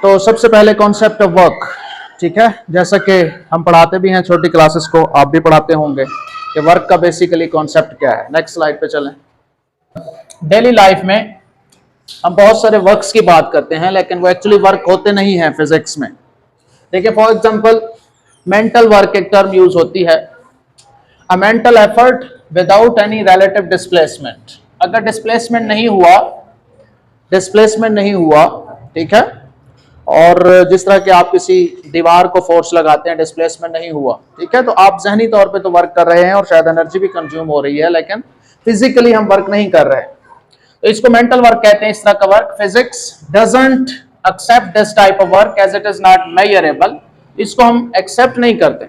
तो सबसे पहले कॉन्सेप्ट ऑफ वर्क, ठीक है, जैसा कि हम पढ़ाते भी हैं छोटी क्लासेस को, आप भी पढ़ाते होंगे कि वर्क का बेसिकली कॉन्सेप्ट क्या है। नेक्स्ट स्लाइड पे चलें। डेली लाइफ में हम बहुत सारे वर्क्स की बात करते हैं, लेकिन वो एक्चुअली वर्क होते नहीं हैं फिजिक्स में। देखिए फॉर एग्जांपल मेंटल वर्क एक टर्म यूज होती है, अ mental effort without any relative displacement. अगर डिस्प्लेसमेंट नहीं हुआ, ठीक है, और जिस तरह के आप किसी दीवार को फोर्स लगाते हैं, डिस्प्लेसमेंट नहीं हुआ, ठीक है, तो आप जहनी तौर पे तो वर्क कर रहे हैं और शायद एनर्जी भी कंज्यूम हो रही है, लेकिन फिजिकली हम वर्क नहीं कर रहे। तो इसको मेंटल वर्क कहते हैं। इस तरह का work physics doesn't accept this type of work as it is not measurable. इसको हम एक्सेप्ट नहीं करते।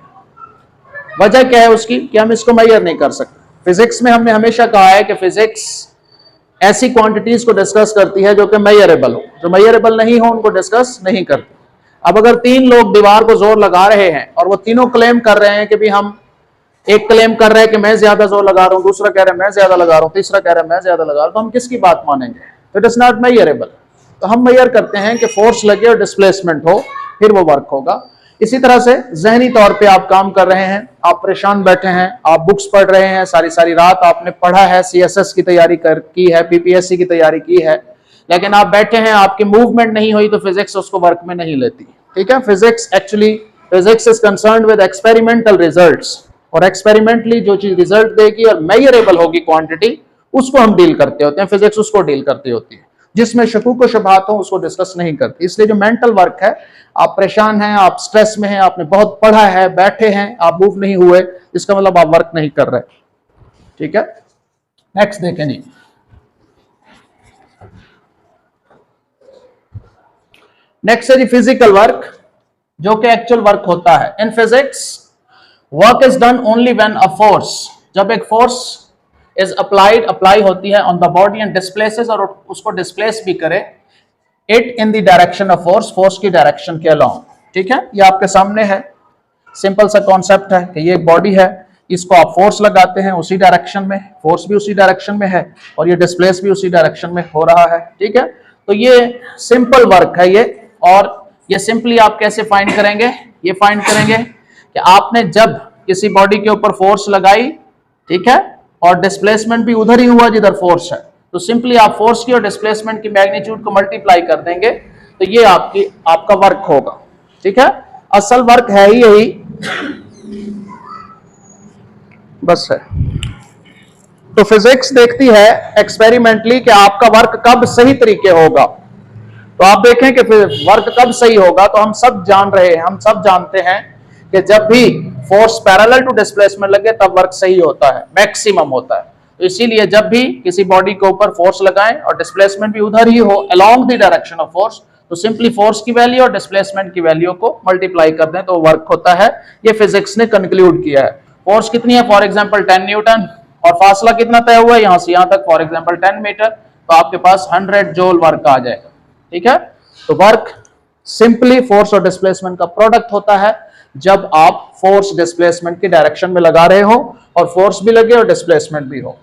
वजह क्या है उसकी कि हम इसको मेजर नहीं कर सकते। फिजिक्स में हमने हमेशा कहा है कि फिजिक्स ऐसी क्वांटिटीज को डिस्कस करती है जो कि मेजरेबल हो, जो मेजरेबल नहीं हो उनको डिस्कस नहीं करती। अब अगर तीन लोग दीवार को जोर लगा रहे हैं और वो तीनों क्लेम कर रहे हैं कि भी हम, एक क्लेम कर रहे हैं कि मैं ज्यादा जोर लगा रहा हूं, दूसरा कह रहा है मैं ज्यादा लगा रहा हूं, तीसरा कह रहा है मैं ज्यादा लगा रहा हूं, तो हम किसकी बात मानेंगे? It is not measurable. तो हम मेजर करते हैं कि फोर्स लगे और डिस्प्लेसमेंट हो, फिर वो वर्क होगा। इसी तरह से जहनी तौर पे आप काम कर रहे हैं, आप परेशान बैठे हैं, आप बुक्स पढ़ रहे हैं, सारी सारी रात आपने पढ़ा है, सीएसएस की तैयारी की है, पीपीएससी की तैयारी की है, लेकिन आप बैठे हैं, आपकी मूवमेंट नहीं हुई, तो फिजिक्स उसको वर्क में नहीं लेती। ठीक है, physics is concerned with experimental results, और एक्सपेरिमेंटली जो चीज रिजल्ट देगी और मेजरेबल होगी क्वांटिटी, उसको हम डील करते होते हैं, फिजिक्स उसको डील करती होती है। जिसमें शकूक व शुबहात हो उसको डिस्कस नहीं करती। इसलिए जो मेंटल वर्क है, आप परेशान हैं, आप स्ट्रेस में हैं, आपने बहुत पढ़ा है, बैठे हैं, आप मूव नहीं हुए, इसका मतलब आप वर्क नहीं कर रहे। ठीक है, नेक्स्ट देखें जी। नेक्स्ट है जी फिजिकल वर्क, जो कि एक्चुअल वर्क होता है। In physics work is done only when a force, जब एक फोर्स इज अप्लाई होती है on the body and displaces, और उसको डिस्प्लेस भी करे, it in the direction of force की डायरेक्शन के अलोंग। ठीक है, ये आपके सामने है, सिंपल सा कॉन्सेप्ट है कि ये एक बॉडी है, इसको आप फोर्स लगाते हैं उसी डायरेक्शन में, फोर्स भी उसी डायरेक्शन में है और ये डिस्प्लेस भी उसी डायरेक्शन में हो रहा है। ठीक है, तो ये सिंपल वर्क है ये। और ये सिंपली आप कैसे फाइंड करेंगे? ये फाइंड करेंगे कि आपने जब किसी बॉडी के ऊपर फोर्स लगाई, ठीक है, और डिस्प्लेसमेंट भी उधर ही हुआ जिधर फोर्स है, तो सिंपली आप फोर्स की और डिस्प्लेसमेंट की मैग्नीट्यूड को मल्टीप्लाई कर देंगे, तो ये आपका वर्क होगा। ठीक है, असल वर्क है ही यही, बस है। तो फिजिक्स देखती है एक्सपेरिमेंटली कि आपका वर्क कब सही तरीके होगा। तो आप देखें कि वर्क कब सही होगा, तो हम सब जान रहे हैं, हम सब जानते हैं कि जब भी फोर्स पैरेलल टू डिस्प्लेसमेंट लगे तब वर्क सही होता है, मैक्सिमम होता है। तो इसीलिए जब भी किसी बॉडी के ऊपर फोर्स लगाएं और डिस्प्लेसमेंट भी उधर ही हो, along the direction of force, तो सिंपली फोर्स की वैल्यू और डिस्प्लेसमेंट की वैल्यू को मल्टीप्लाई कर दें तो वर्क होता है। ये फिजिक्स ने कंक्लूड किया है। फोर्स कितनी है? फॉर एग्जाम्पल 10 न्यूटन, और फासला कितना तय हुआ है यहां से यहां तक, फॉर एग्जाम्पल 10 मीटर, तो आपके पास 100 जूल वर्क आ जाएगा। ठीक है, तो वर्क सिंपली फोर्स और डिस्प्लेसमेंट का प्रोडक्ट होता है जब आप फोर्स डिस्प्लेसमेंट की डायरेक्शन में लगा रहे हो और फोर्स भी लगे और डिस्प्लेसमेंट भी हो।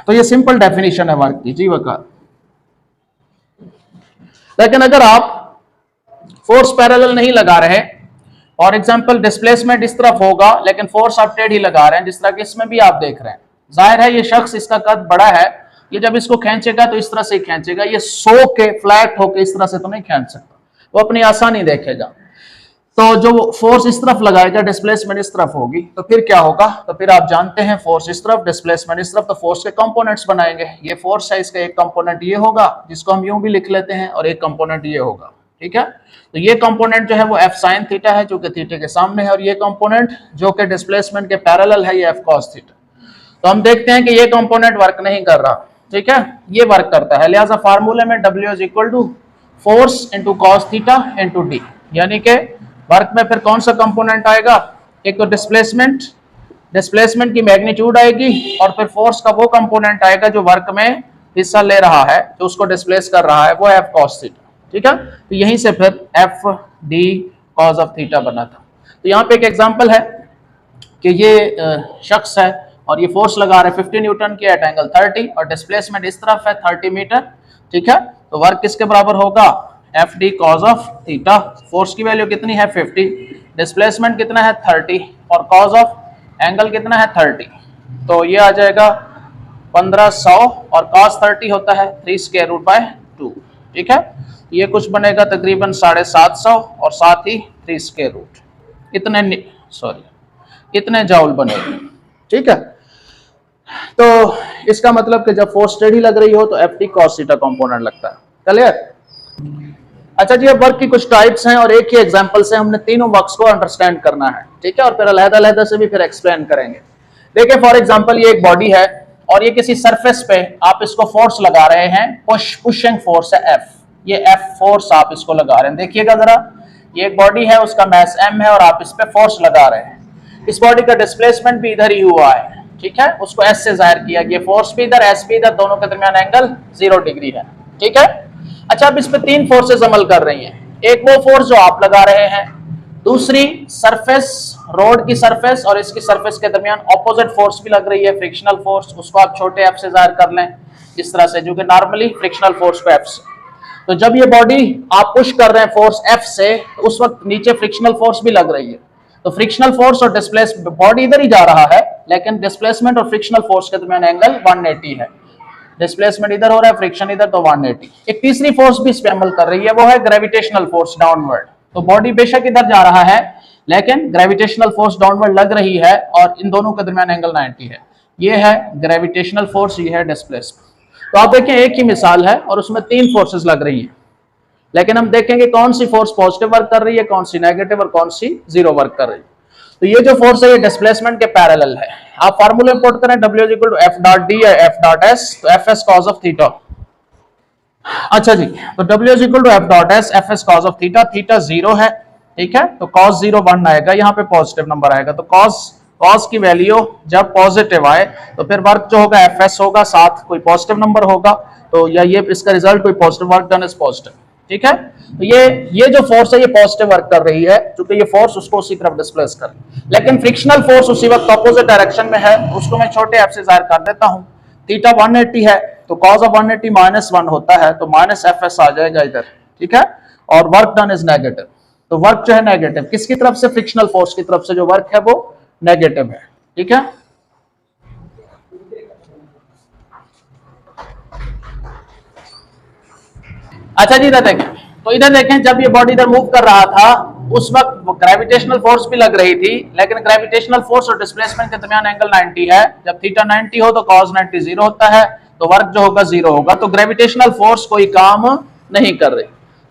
तो ये सिंपल डेफिनेशन है वर्क की जी वकार। लेकिन अगर आप फोर्स पैरेलल नहीं लगा रहे, फॉर एग्जांपल डिस्प्लेसमेंट इस तरफ होगा लेकिन फोर्स आप टेढ़ी लगा रहे हैं, जिस तरह कि इसमें भी आप देख रहे हैं, जाहिर है ये शख्स, इसका कद बड़ा है, ये जब इसको खींचेगा तो इस तरह से खींचेगा, ये सो के फ्लैट होके इस तरह से तो नहीं खींच सकता, वो अपनी आसानी देखेगा। तो जो फोर्स इस तरफ लगाएगा, डिस्प्लेसमेंट इस तरफ होगी, तो फिर क्या होगा? तो फिर आप जानते हैं फोर्स इस तरफ, डिस्प्लेसमेंट इस तरफ, तो फोर्स के कंपोनेंट्स बनाएंगे। ये फोर्स है, इसका एक कंपोनेंट ये होगा जिसको हम यूं भी लिख लेते हैं, और एक कंपोनेंट ये होगा। ठीक है, तो ये कंपोनेंट जो है वो एफ साइन थीटा है, जो कि थीटा के सामने है, और ये कंपोनेंट जो कि डिस्प्लेसमेंट के पैरेलल है, ये एफ कॉस थीटा। तो हम देखते हैं कि ये कंपोनेंट वर्क नहीं कर रहा। ठीक है, ये वर्क करता है, लिहाजा फार्मूले में W is equal to force into cos theta into d, यानी कि वर्क में फिर कौन सा कंपोनेंट आएगा? एक तो डिस्प्लेसमेंट की मैग्नीट्यूड आएगी, और फिर फोर्स का वो कंपोनेंट आएगा जो वर्क में हिस्सा ले रहा है, जो उसको डिस्प्लेस कर रहा है, वो एफ कॉस थीटा। ठीक है, तो यहीं से फिर F D cos of theta बना था। तो यहाँ पे एक एग्जांपल है कि ये शख्स है और ये फोर्स लगा रहे 50 न्यूटन की एट एंगल 30, और डिस्प्लेसमेंट इस तरफ है 30 मीटर। ठीक है, तो वर्क किसके बराबर होगा, F d cos of theta. Force की वैल्यू कितनी है 50, डिस्प्लेसमेंट कितना है 30 और कॉज ऑफ एंगल कितना है 30, तो ये आ जाएगा 1500 और cos 30 होता है 3 स्क्वायर रूट बाय 2। ठीक है, ये कुछ बनेगा तकरीबन 750 और साथ ही 3 स्क्वायर रूट, इतने जाउल बनेगा। ठीक है, तो इसका मतलब कि जब फोर्स टेढ़ी लग रही हो तो F T cos theta component लगता है। क्लियर? अच्छा जी, अब वर्क की कुछ टाइप्स हैं और एक ही एग्जांपल से हमने तीनों वर्क्स को अंडरस्टैंड करना है। ठीक है, और फिर अलग-अलग से भी फिर एक्सप्लेन करेंगे। देखिए फॉर एग्जांपल ये एक बॉडी है और ये किसी सरफेस पे आप इसको फोर्स लगा रहे हैं, पुशिंग फोर्स है एफ, ये एफ फोर्स आप इसको लगा रहे हैं। देखिएगा जरा, ये एक बॉडी है, उसका मास एम है और आप इस पे फोर्स लगा रहे हैं। इस बॉडी का डिस्प्लेसमेंट भी इधर ही हुआ है। ठीक है, उसको एस से जाहिर किया गया, फोर्स भी इधर एस भी इधर, दोनों के दरमियान एंगल 0 डिग्री है। ठीक है, अच्छा अब इस पे 3 फोर्सेस अमल कर रही हैं। एक वो फोर्स जो आप लगा रहे हैं, दूसरी सरफेस, रोड की सरफेस और इसकी सरफेस के दरमियान ऑपोजिट फोर्स भी लग रही है, फ्रिक्शनल फोर्स, उसको आप छोटे एफ से जाहिर कर लें इस तरह से, जो कि नॉर्मली फ्रिक्शनल फोर्स को एफ से। तो जब ये बॉडी आप पुश कर रहे हैं फोर्स एफ से, तो उस वक्त नीचे फ्रिक्शनल फोर्स भी लग रही है। तो फ्रिक्शनल फोर्स और डिस्प्लेसमेंट, बॉडी इधर ही जा रहा है लेकिन डिस्प्लेसमेंट और फ्रिक्शनल फोर्स के दरमियान एंगल 180 है। डिस्प्लेसमेंट इधर हो रहा है, फ्रिक्शन इधर, तो 180। एक तीसरी फोर्स भी इस पे अमल कर रही है, वो है ग्रेविटेशनल फोर्स डाउनवर्ड। तो बॉडी बेशक इधर जा रहा है लेकिन ग्रेविटेशनल फोर्स डाउनवर्ड लग रही है और इन दोनों के दरमियान एंगल 90 है। ये है ग्रेविटेशनल फोर्स, ये है डिस्प्लेसमेंट। तो आप देखें एक ही मिसाल है और उसमें 3 फोर्सेस लग रही हैं, लेकिन हम देखेंगे कौन सी फोर्स पॉजिटिव वर्क कर रही है, कौन सी नेगेटिव और कौन सी 0 वर्क कर रही है। तो ये जो फोर्स है ये डिस्प्लेसमेंट के पैरेलल है। आप फार्मूला इंपोर्ट करें, W = F.D या F.S, तो Fs cos of थीटा। अच्छा जी, तो W = F.S, Fs cos of theta, theta 0 है। ठीक है, तो cos 0 1 आएगा, यहाँ पे पॉजिटिव नंबर आएगा। तो cos की वैल्यू जब पॉजिटिव आए तो फिर वर्क जो होगा Fs होगा, साथ कोई पॉजिटिव नंबर होगा, तो या ये इसका रिजल्ट कोई positive work done is positive. ठीक है, तो ये जो फोर्स है ये पॉजिटिव वर्क कर रही है, क्योंकि ये फोर्स उसको उसी तरफ डिस्प्लेस कर, लेकिन फ्रिक्शनल फोर्स उसी वक्त ऑपोजिट डायरेक्शन में है, उसको मैं छोटे एफ से जाहिर कर देता हूं। थीटा 180 है तो cos ऑफ 180 -1 होता है, तो -Fs आ जाएगा इधर। ठीक है, और वर्क डन इज नेगेटिव। तो वर्क जो है नेगेटिव, किसकी तरफ से, फ्रिक्शनल फोर्स की तरफ से जो वर्क है वो नेगेटिव है। ठीक है, अच्छा जी इधर देखें, तो इधर देखें जब ये बॉडी इधर मूव कर रहा था उस वक्त ग्रेविटेशनल फोर्स भी लग रही थी, लेकिन ग्रेविटेशनल फोर्स और डिस्प्लेसमेंट के दरमियान एंगल 90 है। जब थीटा 90 हो तो cos 90 0 होता है, तो वर्क जो होगा 0 होगा। तो ग्रेविटेशनल फोर्स कोई काम नहीं कर रही।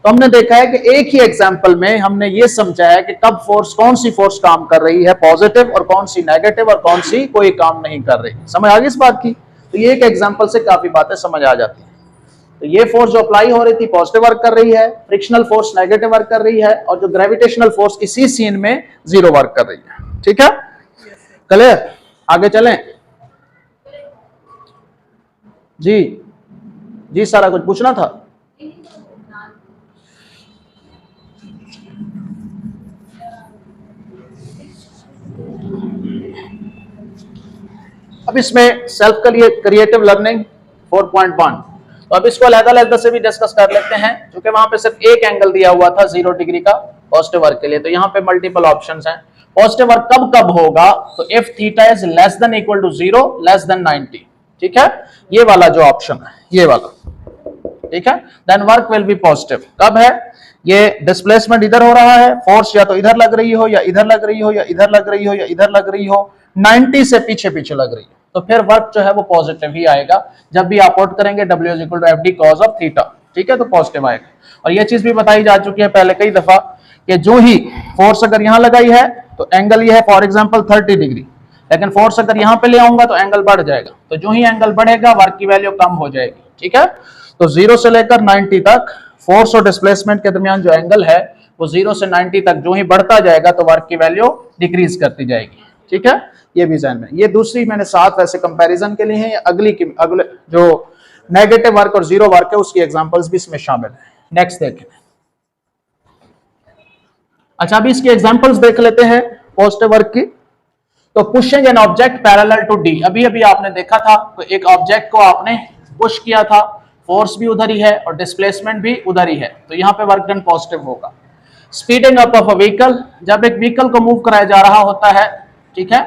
तो हमने देखा है कि एक ही एग्जांपल में हमने ये समझा है कि कब फोर्स, कौन सी फोर्स काम कर रही है पॉजिटिव और कौन सी नेगेटिव और कौन सी कोई काम नहीं कर रही। समझ आ गई इस बात की? तो ये एक एग्जांपल से काफी बातें समझ आ जाती है। तो ये फोर्स जो अप्लाई हो रही थी पॉजिटिव वर्क कर रही है, फ्रिक्शनल फोर्स नेगेटिव वर्क कर रही है, और जो ग्रेविटेशनल फोर्स इसी सीन में 0 वर्क कर रही है। ठीक है, क्लियर? आगे चलें जी। जी सारा कुछ पूछना था? अब इसमें सेल्फ क्रिएटिव लर्निंग 4.1, तो अब इसको अलग-अलग से भी डिस्कस कर लेते हैं, क्योंकि वहां पे सिर्फ एक एंगल दिया हुआ था 0 डिग्री का पॉजिटिव वर्क के लिए। तो यहाँ पे मल्टीपल ऑप्शंस हैं। पॉजिटिव वर्क कब कब होगा, तो if theta is less than equal to 0 less than 90। ठीक है, ये वाला जो ऑप्शन है ये वाला, ठीक है, then work will be positive. कब है, ये डिस्प्लेसमेंट इधर हो रहा है, फोर्स या तो इधर लग रही हो या इधर लग रही हो या इधर लग रही हो या इधर लग रही हो, 90 से पीछे पीछे लग रही है, तो फिर वर्क जो है वो पॉजिटिव ही आएगा। जब भी आप पुट करेंगे W = FD cos of theta, ठीक है, तो पॉजिटिव आएगा। और ये चीज भी बताई जा चुकी है पहले कई दफा कि जो ही फोर्स अगर यहां लगाई है तो एंगल ये है फॉर एग्जांपल 30 डिग्री, लेकिन फोर्स अगर यहां पे ले आऊंगा तो एंगल बढ़ जाएगा। तो जो ही एंगल बढ़ेगा वर्क की वैल्यू कम हो जाएगी। ठीक है, तो 0 से लेकर 90 तक फोर्स और डिस्प्लेसमेंट के दरमियान जो एंगल है वो 0 से 90 तक जो ही बढ़ता जाएगा तो वर्क की वैल्यू डिक्रीज करती जाएगी। ठीक है, ये भी ध्यान में। ये दूसरी मैंने 7 वैसे कंपैरिजन के लिए है, अगले जो नेगेटिव वर्क और 0 वर्क है उसकी एग्जांपल्स भी इसमें शामिल है। नेक्स्ट देखें। अच्छा, अभी इसकी एग्जांपल्स देख लेते हैं पॉजिटिव वर्क की। तो pushing an object parallel to d, अभी अभी आपने देखा था, तो एक ऑब्जेक्ट को आपने पुश किया था, फोर्स भी उधर ही है और डिस्प्लेसमेंट भी उधर ही है, तो यहाँ पे वर्क डन पॉजिटिव होगा। Speeding up of a vehicle, जब एक व्हीकल को मूव कराया जा रहा होता है, ठीक है,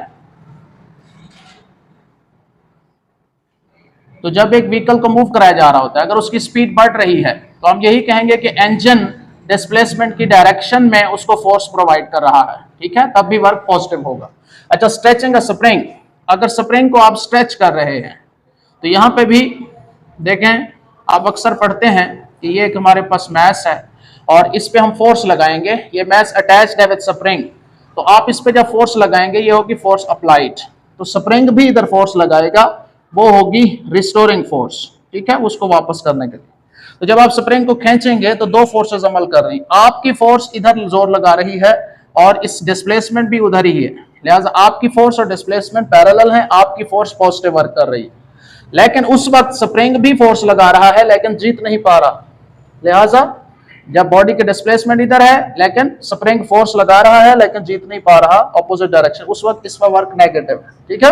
तो जब एक व्हीकल को मूव कराया जा रहा होता है, अगर उसकी स्पीड बढ़ रही है तो हम यही कहेंगे कि इंजन डिस्प्लेसमेंट की डायरेक्शन में उसको फोर्स प्रोवाइड कर रहा है, ठीक है, तब भी वर्क पॉजिटिव होगा। अच्छा, स्ट्रेचिंग अ स्प्रिंग, अगर स्प्रिंग को आप स्ट्रेच कर रहे हैं तो यहां पे भी देखें, आप अक्सर पढ़ते हैं कि ये एक हमारे पास मैस है और इस पे हम फोर्स लगाएंगे, ये मैस अटैच्ड है विद स्प्रिंग, तो आप इस पे जब फोर्स लगाएंगे ये होगी फोर्स अप्लाइड, तो स्प्रिंग भी इधर फोर्स लगाएगा, वो होगी रिस्टोरिंग फोर्स, ठीक है, उसको वापस करने के लिए। तो जब आप स्प्रिंग को खींचेंगे तो दो फोर्सेस अमल कर रही हैं, आपकी फोर्स इधर जोर लगा रही है और इस डिस्प्लेसमेंट भी उधर ही है, लिहाजा आपकी फोर्स और डिस्प्लेसमेंट पैरेलल है, आपकी फोर्स पॉजिटिव वर्क कर रही है। लेकिन उस वक्त स्प्रिंग भी फोर्स लगा रहा है लेकिन जीत नहीं पा रहा, लिहाजा जब बॉडी के डिस्प्लेसमेंट इधर है लेकिन स्प्रिंग फोर्स लगा रहा है लेकिन जीत नहीं पा रहा ऑपोजिट डायरेक्शन, उस वक्त इसका वर्क नेगेटिव है, ठीक है।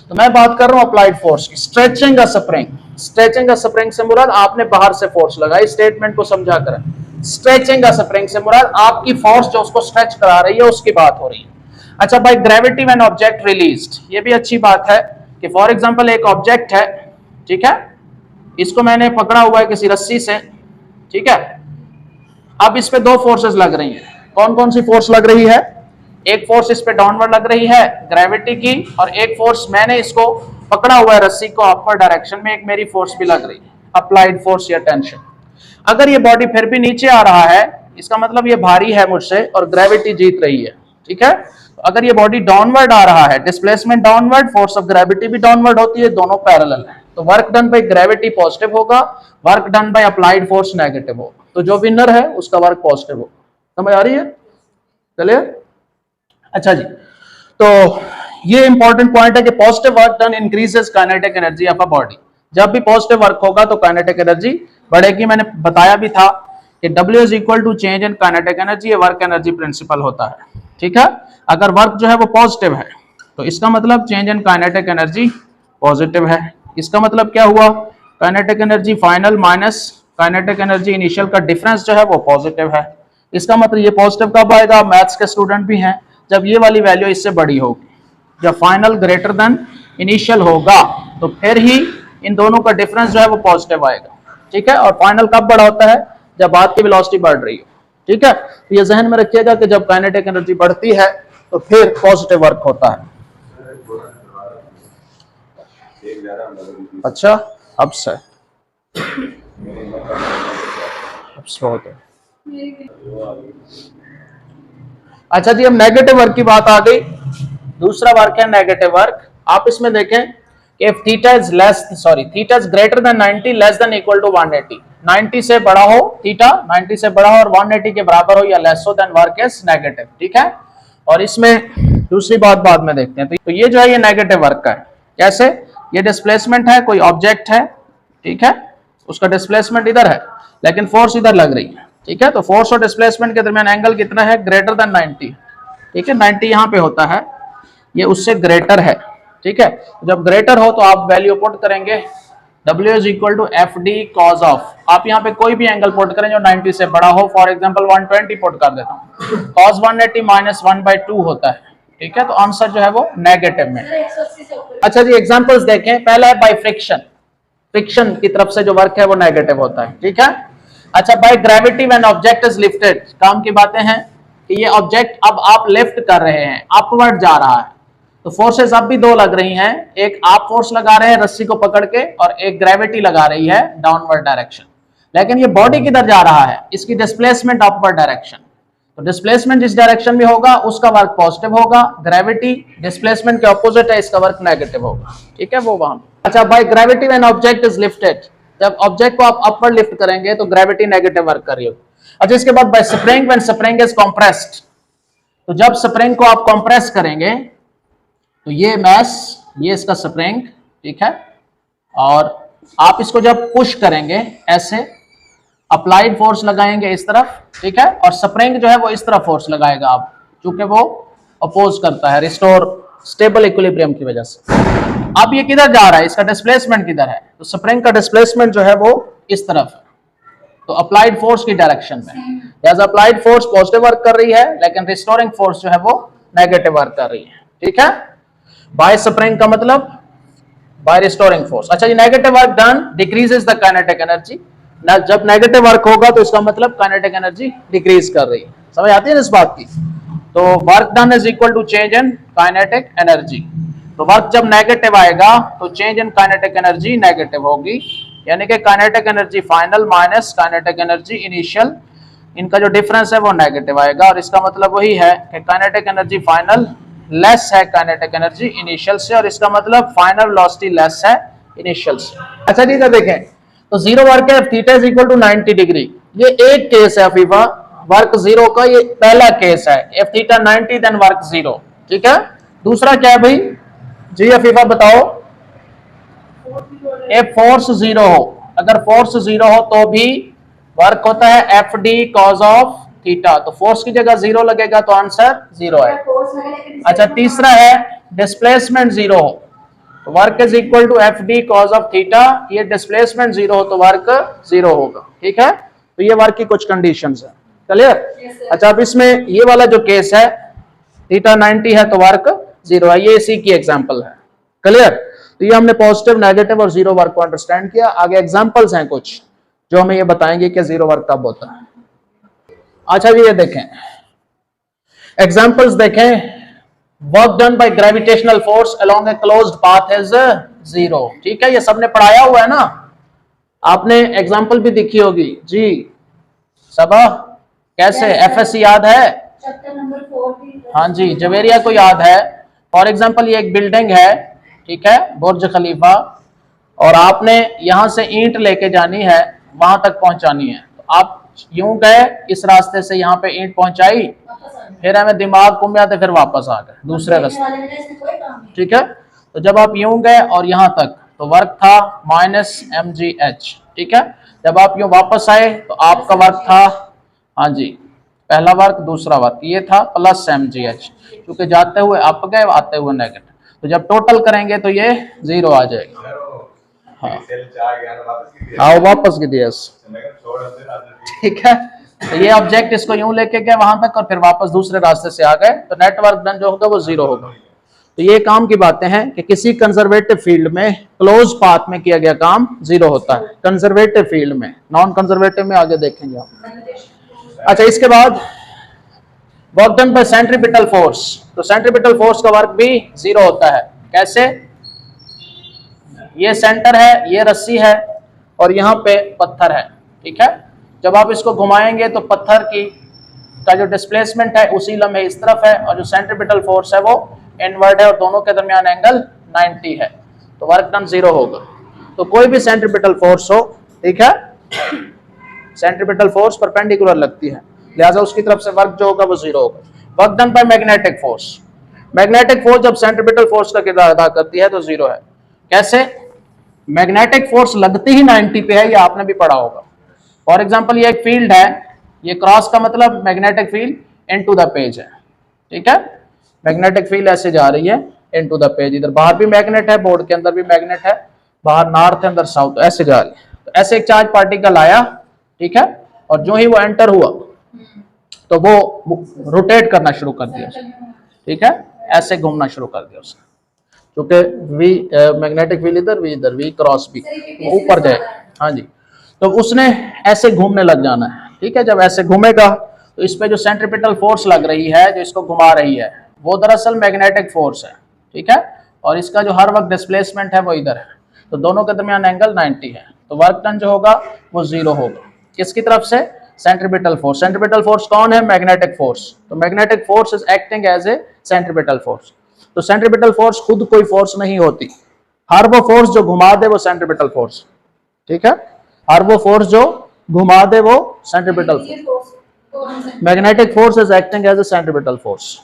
तो मैं बात कर रहा हूं अप्लाइड फोर्स की। स्ट्रेचिंग अ स्प्रिंग, स्ट्रेचिंग अ स्प्रिंग से मुराद आपने बाहर से फोर्स लगाई, स्टेटमेंट को समझा कर, स्ट्रेचिंग अ स्प्रिंग से मुराद आपकी फोर्स जो उसको स्ट्रेच करा रही है उसकी बात हो रही है। अच्छा, by gravity when object released, ये भी अच्छी बात है कि फॉर एग्जांपल एक ऑब्जेक्ट है, ठीक है, इसको मैंने पकड़ा हुआ है किसी रस्सी से, ठीक है, अब इस पे दो फोर्सेस लग रही हैं, कौन कौन सी फोर्स लग रही है? एक फोर्स इस पे डाउनवर्ड लग रही है ग्रेविटी की, और एक फोर्स मैंने इसको पकड़ा हुआ है रस्सी को अपवर्ड डायरेक्शन में, एक मेरी फोर्स भी लग रही है, अप्लाइड फोर्स या टेंशन। अगर ये बॉडी फिर भी नीचे आ रहा है, इसका मतलब ये भारी है मुझसे और ग्रेविटी जीत रही है, ठीक है। तो अगर ये बॉडी डाउनवर्ड आ रहा है, displacement downward, force of gravity भी डाउनवर्ड होती है, दोनों पैरेलल है, तो work done by gravity positive होगा, work done by applied force negative होगा, तो जो विनर है उसका वर्क पॉजिटिव होगा। समझ आ रही है? चलिए, अच्छा जी, तो ये इंपॉर्टेंट पॉइंट है कि positive work done increases kinetic energy of a body. जब भी पॉजिटिव वर्क होगा तो काइनेटिक एनर्जी बढ़ेगी। मैंने बताया भी था कि W is equal to change in kinetic energy, ये वर्क एनर्जी प्रिंसिपल होता है, ठीक है। अगर वर्क जो है वो पॉजिटिव है तो इसका मतलब change in kinetic energy positive है। इसका मतलब क्या हुआ? Kinetic energy final minus kinetic energy initial का डिफरेंस जो है वो पॉजिटिव है। इसका मतलब ये पॉजिटिव कब आएगा? मैथ्स के स्टूडेंट भी हैं, जब ये वाली वैल्यू इससे बड़ी होगी, जब फाइनल ग्रेटर देन इनिशियल होगा तो फिर ही इन दोनों का डिफरेंस जो है वो पॉजिटिव आएगा, ठीक है। और फाइनल कब बड़ा होता है? जब बात की वेलोसिटी बढ़ रही है, ठीक है। तो ये जहन में रखिएगा कि जब काइनेटिक एनर्जी बढ़ती है तो फिर पॉजिटिव वर्क होता है। अच्छा, अब से बहुत है। अच्छा जी, अब नेगेटिव वर्क की बात आ गई। दूसरा वर्क है नेगेटिव वर्क। आप इसमें देखें कि if theta is greater than 90 less than equal to 180, 90 से बड़ा हो थीटा, 90 से बड़ा हो और 180 के बराबर हो या लेस हो, देन वर्क इज नेगेटिव, ठीक है। और इसमें दूसरी बात बाद में देखते हैं। तो ये जो है ये नेगेटिव वर्क का है। कैसे? ये डिस्प्लेसमेंट है, कोई ऑब्जेक्ट है, ठीक है, उसका डिस्प्लेसमेंट इधर है लेकिन फोर्स इधर लग रही है, ठीक है। तो फोर्स और डिस्प्लेसमेंट के दरमियान एंगल कितना है? ग्रेटर देन 90, ठीक है। 90 यहाँ पे होता है, ये उससे ग्रेटर है, ठीक है। जब ग्रेटर हो तो आप वैल्यू पुट करेंगे W is equal to F d cos of, आप यहाँ पे कोई भी एंगल पुट करें जो 90 से बड़ा हो, फॉर एग्जांपल 120 पुट कर देता हूँ, कॉस 180 माइनस 1/2 होता है, ठीक है। तो आंसर जो है वो नेगेटिव में। अच्छा जी, एग्जांपल्स देखें। पहला है बाय फ्रिक्शन, फ्रिक्शन की तरफ से जो वर्क है वो नेगेटिव होता है, ठीक है। अच्छा, by gravity when object is lifted, काम की बातें हैं कि ये ऑब्जेक्ट अब आप लिफ्ट कर रहे हैं, अपवर्ड जा रहा है, तो फोर्सेस अब भी दो लग रही हैं, एक आप फोर्स लगा रहे हैं रस्सी को पकड़ के और एक ग्रेविटी लगा रही है डाउनवर्ड डायरेक्शन, लेकिन ये बॉडी किधर जा रहा है? इसकी डिस्प्लेसमेंट अपवर्ड डायरेक्शन, तो डिस्प्लेसमेंट जिस डायरेक्शन में होगा उसका वर्क पॉजिटिव होगा, ग्रेविटी डिस्प्लेसमेंट के ऑपोजिट है, इसका वर्क नेगेटिव होगा, ठीक है, वो वहां। अच्छा, by gravity when object is lifted, जब ऑब्जेक्ट को आप अपवर्ड लिफ्ट करेंगे तो ग्रेविटी नेगेटिव वर्क कर रही होगी। अच्छा, इसके बाद bye spring when spring is compressed, तो जब स्प्रिंग को आप कंप्रेस करेंगे तो ये मैस, ये इसका स्प्रिंग, ठीक है, और आप इसको जब पुश करेंगे ऐसे अप्लाइड फोर्स लगाएंगे इस तरफ, ठीक है, और स्प्रिंग जो है वो इस तरफ फोर्स लगाएगा आप, क्योंकि वो अपोज करता है रिस्टोर स्टेबल इक्विलिब्रियम की वजह से। अब ये किधर जा रहा है? इसका डिस्प्लेसमेंट किधर है? तो स्प्रिंग का डिस्प्लेसमेंट जो है वो इस तरफ है, तो अप्लाइड फोर्स की डायरेक्शन में। जैसे अप्लाइड फोर्स पॉजिटिव वर्क कर रही है, लेकिन रिस्टोरिंग फोर्स जो है वो नेगेटिव वर्क कर रही है। ठीक है, बाय स्प्रिंग का मतलब बाय रिस्टोरिंग फोर्स। अच्छा जी, negative work done decreases the kinetic energy. जब नेगेटिव वर्क होगा तो इसका मतलब काइनेटिक एनर्जी डिक्रीज कर रही है। समझ आती है ना इस बात की? तो work done is equal to change in kinetic energy. तो वर्क जब नेगेटिव आएगा तो change in kinetic energy negative होगी, यानी कि kinetic energy final minus kinetic energy initial, इनका जो डिफरेंस है वो नेगेटिव आएगा। और इसका मतलब वही है कि काइनेटिक एनर्जी फाइनल लेस है काइनेटिक एनर्जी इनिशियल से, और इसका मतलब फाइनल वेलोसिटी लेस है इनिशियल से। अच्छा जी, इधर देखें तो जीरो वर्क है, theta is equal to 90 degree. ये एक केस है अफीफा, वर्क जीरो का ये पहला केस है। If theta 90 then work zero. ठीक है, दूसरा क्या है भाई जी अफीफा बताओ? एफ फोर्स जीरो हो, अगर फोर्स जीरो हो तो भी वर्क होता है F d cos of theta, तो फोर्स की जगह जीरो लगेगा तो आंसर जीरो है। अच्छा, तीसरा है डिस्प्लेसमेंट जीरो हो तो work is equal to F d cos of theta, ये डिस्प्लेसमेंट जीरो हो तो वर्क जीरो होगा। ठीक है, तो ये वर्क की कुछ कंडीशंस है। क्लियर? अच्छा, अब इसमें ये वाला जो केस है थीटा 90 है तो वर्क जीरो है, ये इसी की एग्जांपल है। क्लियर? तो ये हमने पॉजिटिव, नेगेटिव और जीरो वर्क को अंडरस्टैंड किया। आगे एग्जांपल्स हैं कुछ जो हमें ये बताएंगे कि जीरो वर्क कब होता है। अच्छा जी, ये देखें एग्जांपल्स देखें। Work done by gravitational force along a closed path is zero. ठीक है, ये सबने पढ़ाया हुआ है ना, आपने एग्जांपल भी देखी होगी जी। सबा कैसे एफएससी याद है? Chapter number 4। हाँ जी, जवेरिया को याद है। फॉर एग्जांपल ये एक बिल्डिंग है, ठीक है, बुर्ज खलीफा, और आपने यहां से ईंट लेके जानी है, वहां तक पहुंचानी है। तो आप यूं गए इस रास्ते से, यहाँ पे ईंट पहुंचाई, फिर हमें दिमाग घूम तो फिर वापस आ गए दूसरे रास्ते। ठीक है, तो जब आप यूं गए और यहां तक तो वर्क था -mgh। ठीक है, जब आप यूं वापस आए तो आपका वर्क था, हाँ जी, पहला वर्क, दूसरा वर्क ये था +mgh, क्योंकि जाते हुए अप गए, आते हुए नेगेटिव। तो जब टोटल करेंगे तो ये जीरो आ जाएगा। हाँ, आओ वापस की दिया। ठीक है, तो ये ऑब्जेक्ट इसको यूं लेके गए वहां तक और फिर वापस दूसरे रास्ते से आ गए, तो नेटवर्क डन जो होगा वो जीरो होगा। तो ये काम की बातें हैं कि किसी कंजर्वेटिव फील्ड में क्लोज पाथ में किया गया काम जीरो होता है, कंजर्वेटिव फील्ड में। नॉन कंजर्वेटिव में आगे देखेंगे आप। अच्छा, इसके बाद work done bye centripetal force, तो सेंट्रीपिटल फोर्स का वर्क भी जीरो होता है। कैसे? ये सेंटर है, ये रस्सी है और यहाँ पे पत्थर है। ठीक है, जब आप इसको घुमाएंगे तो पत्थर की का जो डिस्प्लेसमेंट है उसी लम्हे इस तरफ है, और जो सेंट्रीपिटल फोर्स है वो इनवर्ड है, और दोनों के दरमियान एंगल 90 है, तो वर्क डन जीरो होगा। तो कोई भी सेंट्रीपिटल फोर्स हो, ठीक है, सेंट्रीपिटल फोर्स परपेंडिकुलर लगती है, लिहाजा उसकी तरफ से वर्क जो होगा वो जीरो होगा। Work done by magnetic force, magnetic force जब सेंट्रीपिटल फोर्स का किरदार अदा करती है तो जीरो है। कैसे? मैग्नेटिक फोर्स लगती ही 90 पे है, ये आपने भी पढ़ा होगा। फॉर एग्जाम्पल ये एक फील्ड है, ये क्रॉस का मतलब magnetic field into the page है। ठीक है, मैग्नेटिक फील्ड ऐसे जा रही है इनटू द पेज, इधर बाहर भी मैग्नेट है, बोर्ड के अंदर भी मैग्नेट है, बाहर नॉर्थ है अंदर साउथ, ऐसे जा रही है। तो ऐसे एक चार्ज पार्टिकल आया, ठीक है, और जो ही वो एंटर हुआ तो वो रोटेट करना शुरू कर दिया, ठीक है, ऐसे घूमना शुरू कर दिया उसने, क्योंकि वी मैग्नेटिक फील्ड इधर, वी इधर, वी क्रॉस भी ऊपर जाए। हाँ जी, तो उसने ऐसे घूमने लग जाना है। ठीक है, जब ऐसे घूमेगा तो इस पे जो सेंट्रीपिटल फोर्स लग रही है, जो इसको घुमा रही है, वो दरअसल मैग्नेटिक फोर्स है। ठीक है, और इसका जो हर वक्त डिस्प्लेसमेंट है वो इधर है, तो दोनों के दरमियान एंगल 90 है, तो वर्क डन जो होगा वो जीरो होगा। किसकी तरफ से? Centripetal force. सेंट्रीपिटल फोर्स कौन है? Magnetic force. तो magnetic force is acting as a centripetal force. तो सेंट्रीपिटल फोर्स खुद कोई फोर्स नहीं होती, हर वो फोर्स जो घुमा दे वो सेंट्रीपिटल फोर्स। ठीक है, हर वो फोर्स जो घुमा दे वो centripetal force. Magnetic force is acting as a centripetal force.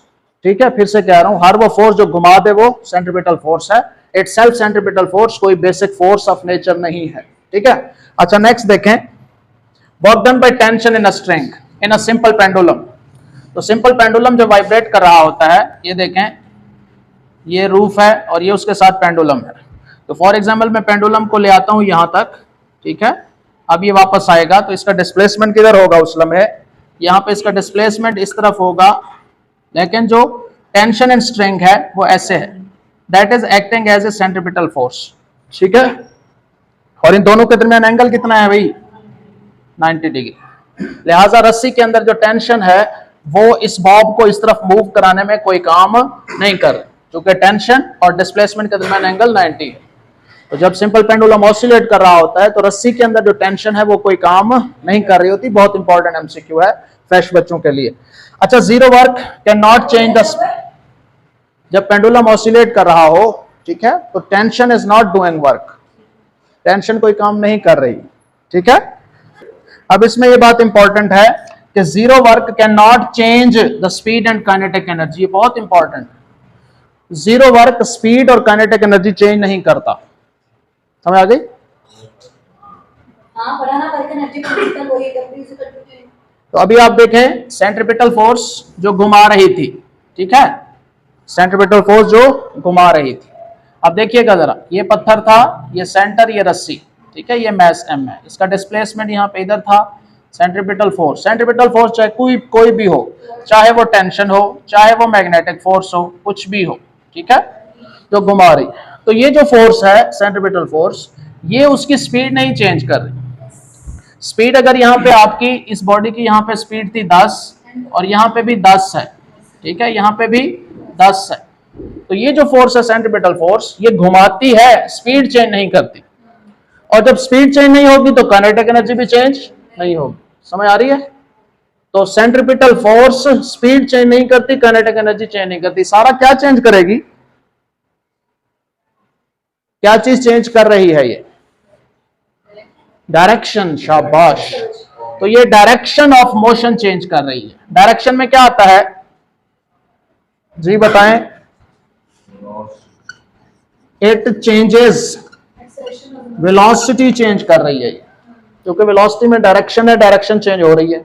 ठीक है, फिर से कह रहा हूं, हर वो फोर्स जो घुमा दे वो सेंट्रीपिटल फोर्स है। इटसेल्फ सेंट्रीपिटल फोर्स कोई बेसिक फोर्स ऑफ नेचर नहीं है। ठीक है, अच्छा नेक्स्ट देखें, work done by tension in a string in a simple pendulum. तो सिंपल पेंडुलम जो वाइब्रेट कर रहा होता है, ये देखें, ये रूफ है और ये उसके साथ पेंडुलम है। तो फॉर एग्जांपल मैं पेंडुलम को ले आता हूं यहां तक, ठीक है, अब ये वापस आएगा तो इसका डिस्प्लेसमेंट किधर होगा उस लम्हे, यहाँ पे इसका डिस्प्लेसमेंट इस तरफ होगा, लेकिन जो टेंशन एंड स्ट्रेंथ है वो ऐसे है, that is acting as a centripetal force, ठीक है। और इन दोनों के दरमियान एंगल कितना है भाई, 90 डिग्री। लिहाजा रस्सी के अंदर जो टेंशन है वो इस बॉब को इस तरफ मूव कराने में कोई काम नहीं कर, क्योंकि टेंशन और डिस्प्लेसमेंट के दरमियान एंगल 90 है। तो जब सिंपल पेंडुलम ऑसिलेट कर रहा होता है तो रस्सी के अंदर जो टेंशन है वो कोई काम नहीं कर रही होती। बहुत इंपॉर्टेंट एमसीक्यू है फ्रेश बच्चों के लिए। अच्छा, zero work can not change the, जब पेंडुलम ऑसिलेट कर रहा हो, ठीक है, तो tension is not doing work, tension कोई काम नहीं कर रही, ठीक है। अब इसमें ये बात इंपॉर्टेंट है कि zero work can not change the speed and kinetic energy, ये बहुत इंपॉर्टेंट। जीरो वर्क स्पीड और काइनेटिक एनर्जी चेंज नहीं करता, समझ आ गई? तो अभी आप देखें सेंट्रीपिटल फोर्स जो घुमा रही थी, ठीक है, सेंट्रीपिटल फोर्स जो घुमा रही थी। अब देखिएगा जरा, ये पत्थर था, ये सेंटर, ये रस्सी, ठीक है, ये मैस एम है, इसका डिस्प्लेसमेंट यहाँ पे इधर था, सेंट्रीपिटल फोर्स। सेंट्रीपिटल फोर्स चाहे कोई भी हो, चाहे वो टेंशन हो, चाहे वो मैग्नेटिक फोर्स हो, कुछ भी हो, ठीक है, जो घुमा रही। तो ये जो फोर्स है सेंट्रीपिटल फोर्स, ये उसकी स्पीड नहीं चेंज कर रही। स्पीड अगर यहाँ पे आपकी इस बॉडी की यहाँ पे स्पीड थी 10 और यहाँ पे भी 10 है, ठीक है, यहाँ पे भी 10 है, तो ये जो फोर्स है सेंट्रीपिटल फोर्स, ये घुमाती है, स्पीड चेंज नहीं करती। और जब स्पीड चेंज नहीं होगी तो काइनेटिक एनर्जी भी चेंज नहीं होगी। समझ आ रही है? तो सेंट्रीपिटल फोर्स स्पीड चेंज नहीं करती, काइनेटिक एनर्जी चेंज नहीं करती। सारा क्या चेंज करेगी, क्या चीज चेंज कर रही है ये? डायरेक्शन, शाबाश। तो ये डायरेक्शन ऑफ मोशन चेंज कर रही है। डायरेक्शन में क्या आता है जी, बताएं? इट चेंजेस, वेलोसिटी चेंज कर रही है ये, क्योंकि वेलोसिटी में डायरेक्शन है, डायरेक्शन चेंज हो रही है।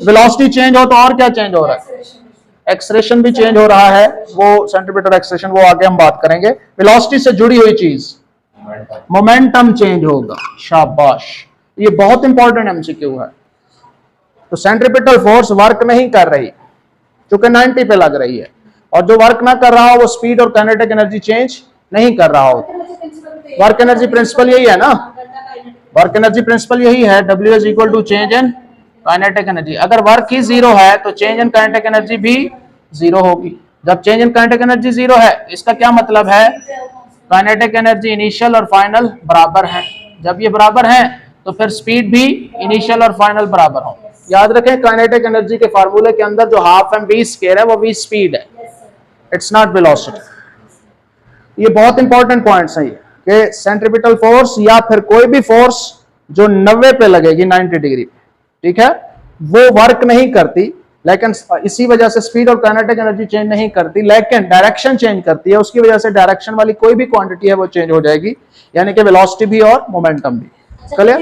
वेलोसिटी चेंज हो तो और क्या चेंज हो रहा है? एक्सलेरेशन भी चेंज हो रहा है, वो सेंट्रीपिटल एक्सलेरेशन, वो आगे हम बात करेंगे। वेलोसिटी से जुड़ी हुई चीज मोमेंटम चेंज होगा, शाबाश। ये बहुत इंपॉर्टेंट एमसीक्यू है। तो सेंट्रीपिटल फोर्स वर्क नहीं कर रही क्योंकि 90 पे लग रही है, और जो वर्क ना कर रहा हो वो स्पीड और काइनेटिक एनर्जी चेंज नहीं कर रहा हो। वर्क एनर्जी प्रिंसिपल यही है ना, वर्क एनर्जी प्रिंसिपल यही है, W is equal to change in kinetic energy. अगर वर्क ही जीरो है तो चेंज इन काइनेटिक एनर्जी भी जीरो होगी। जब change in kinetic energy zero है, इसका क्या मतलब है? काइनेटिक एनर्जी इनिशियल और फाइनल बराबर है। जब ये बराबर है तो फिर स्पीड भी इनिशियल और फाइनल बराबर हो। याद रखें, काइनेटिक एनर्जी के फार्मूले के अंदर जो हाफ एम वी स्क्वायर है वो वी स्पीड है, इट्स नॉट वेलोसिटी। ये बहुत इंपॉर्टेंट पॉइंट्स हैं कि सेंट्रीपिटल फोर्स या फिर कोई भी फोर्स जो 90 पे लगेगी, 90 डिग्री, ठीक है, वो वर्क नहीं करती, लेकिन इसी वजह से स्पीड और काइनेटिक एनर्जी चेंज नहीं करती, लेकिन डायरेक्शन चेंज करती है। उसकी वजह से डायरेक्शन वाली कोई भी क्वांटिटी है वो चेंज हो जाएगी, यानी कि वेलोसिटी भी और मोमेंटम भी। चलिए।